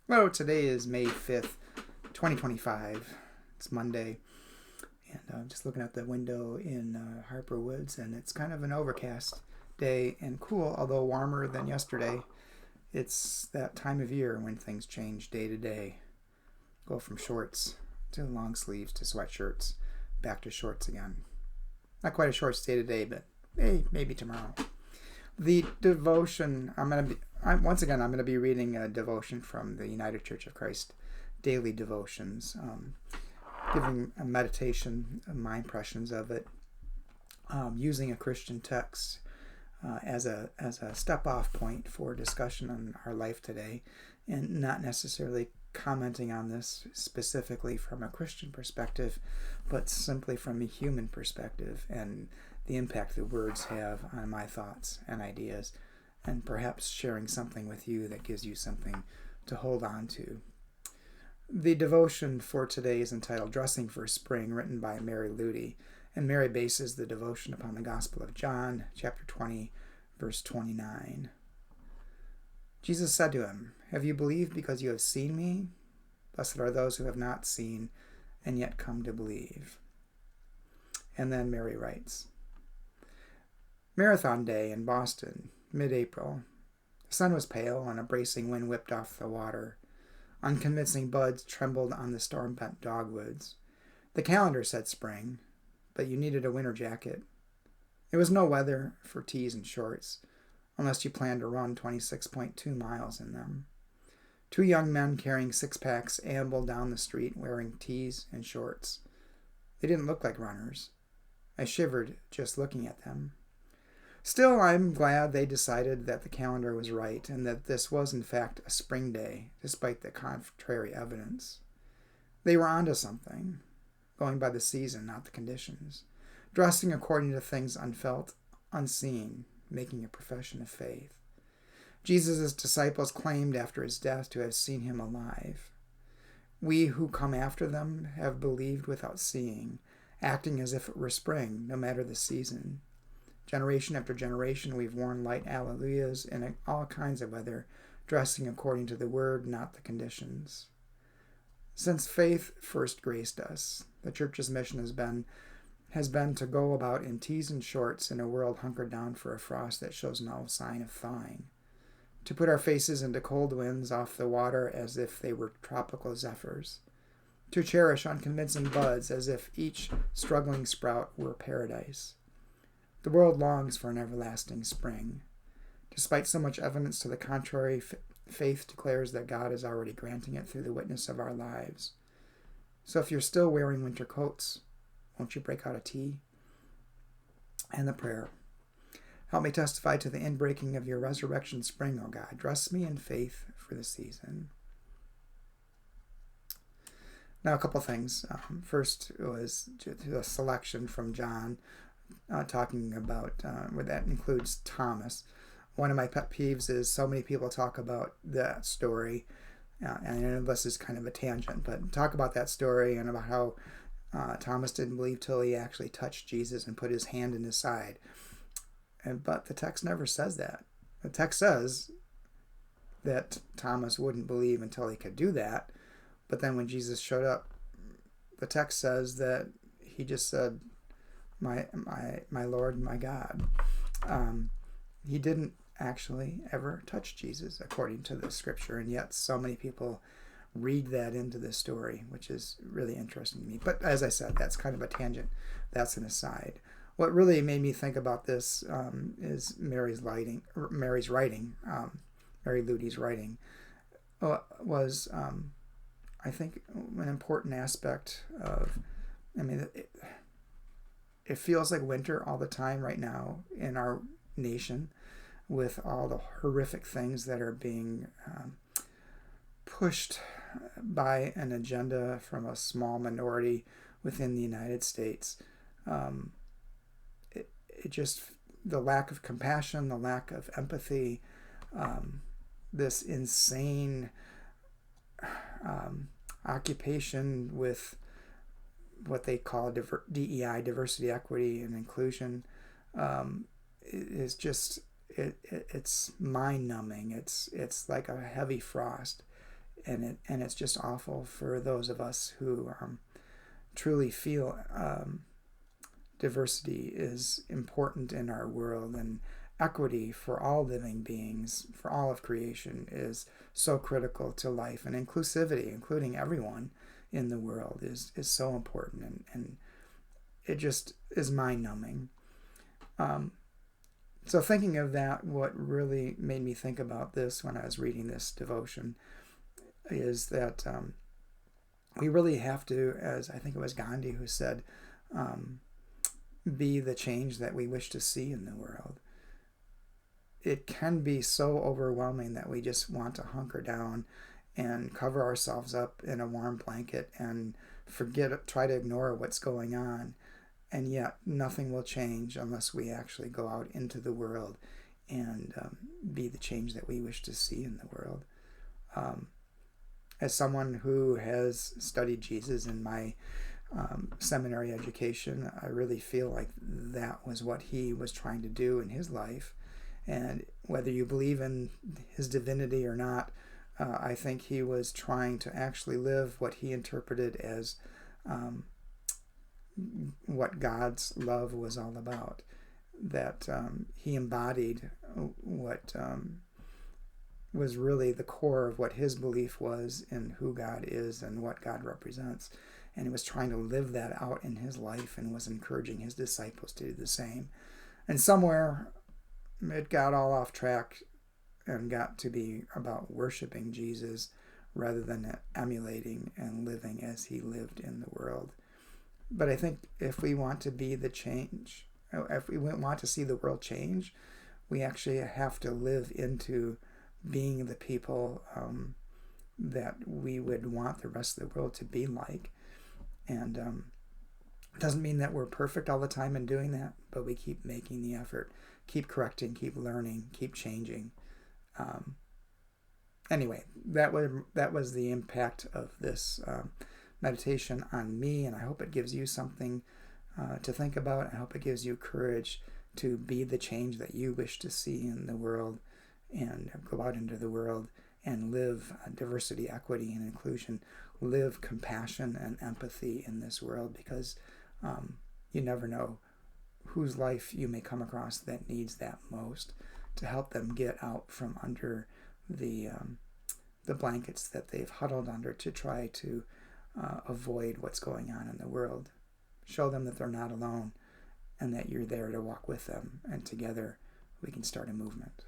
Well, today is May 5th, 2025. It's Monday, and I'm just looking out the window in Harper Woods, and it's kind of an overcast day and cool, although warmer than yesterday. It's that time of year when things change day to day. Go from shorts to long sleeves to sweatshirts, back to shorts again. Not quite a shorts day today, but maybe tomorrow. The devotion once again I'm going to be reading a devotion from the United Church of Christ daily devotions, giving a meditation, my impressions of it, using a Christian text as a step off point for discussion on our life today, and not necessarily commenting on this specifically from a Christian perspective, but simply from a human perspective and the impact the words have on my thoughts and ideas, and perhaps sharing something with you that gives you something to hold on to. The devotion for today is entitled Dressing for Spring, written by Mary Ludy, and Mary bases the devotion upon the Gospel of John, chapter 20, verse 29. Jesus said to him, "Have you believed because you have seen me? Blessed are those who have not seen and yet come to believe." And then Mary writes, Marathon Day in Boston, mid-April. The sun was pale and a bracing wind whipped off the water. Unconvincing buds trembled on the storm-bent dogwoods. The calendar said spring, but you needed a winter jacket. It was no weather for tees and shorts, unless you planned to run 26.2 miles in them. Two young men carrying six-packs ambled down the street wearing tees and shorts. They didn't look like runners. I shivered just looking at them. Still, I'm glad they decided that the calendar was right and that this was in fact a spring day, despite the contrary evidence. They were onto something, going by the season, not the conditions, dressing according to things unfelt, unseen, making a profession of faith. Jesus' disciples claimed after his death to have seen him alive. We who come after them have believed without seeing, acting as if it were spring, no matter the season. Generation after generation, we've worn light alleluias in all kinds of weather, dressing according to the word, not the conditions. Since faith first graced us, the church's mission has been to go about in tees and shorts in a world hunkered down for a frost that shows no sign of thawing, to put our faces into cold winds off the water as if they were tropical zephyrs, to cherish unconvincing buds as if each struggling sprout were paradise. The world longs for an everlasting spring. Despite so much evidence to the contrary, faith declares that God is already granting it through the witness of our lives. So if you're still wearing winter coats, won't you break out a tea? And the prayer. Help me testify to the inbreaking of your resurrection spring, O God. Dress me in faith for the season. Now, a couple things. First was a selection from John, talking about where that includes Thomas. One of my pet peeves is so many people talk about that story, and I know this is kind of a tangent, but talk about that story and about how Thomas didn't believe till he actually touched Jesus and put his hand in his side. But the text never says that. The text says that Thomas wouldn't believe until he could do that, but then when Jesus showed up, the text says that he just said, my Lord, my God. He didn't actually ever touch Jesus, according to the scripture, and yet so many people read that into the story, which is really interesting to me. But as I said, that's kind of a tangent. That's an aside. What really made me think about this is Mary Ludy's writing, was, I think, an important aspect of, it feels like winter all the time right now in our nation, with all the horrific things that are being pushed by an agenda from a small minority within the United States. It just, the lack of compassion, the lack of empathy, this insane occupation with what they call DEI, diversity, equity, and inclusion, is just it's mind-numbing. It's like a heavy frost. and it's just awful for those of us who truly feel diversity is important in our world, and equity for all living beings, for all of creation, is so critical to life, and inclusivity, including everyone in the world, is so important, and it just is mind-numbing. So thinking of that, what really made me think about this when I was reading this devotion is that we really have to, as I think it was Gandhi who said, be the change that we wish to see in the world. It can be so overwhelming that we just want to hunker down and cover ourselves up in a warm blanket and try to ignore what's going on. And yet nothing will change unless we actually go out into the world and be the change that we wish to see in the world. As someone who has studied Jesus in my seminary education, I really feel like that was what he was trying to do in his life. And whether you believe in his divinity or not, I think he was trying to actually live what he interpreted as what God's love was all about. That he embodied what was really the core of what his belief was in who God is and what God represents. And he was trying to live that out in his life and was encouraging his disciples to do the same. And somewhere it got all off track and got to be about worshiping Jesus rather than emulating and living as he lived in the world. But I think if we want to be the change, if we want to see the world change, we actually have to live into being the people that we would want the rest of the world to be like. And it doesn't mean that we're perfect all the time in doing that, but we keep making the effort, keep correcting, keep learning, keep changing. Anyway, that was the impact of this meditation on me, and I hope it gives you something to think about. I hope it gives you courage to be the change that you wish to see in the world, and go out into the world and live diversity, equity, and inclusion. Live compassion and empathy in this world, because you never know whose life you may come across that needs that most, to help them get out from under the blankets that they've huddled under to try to avoid what's going on in the world. Show them that they're not alone and that you're there to walk with them, and together we can start a movement.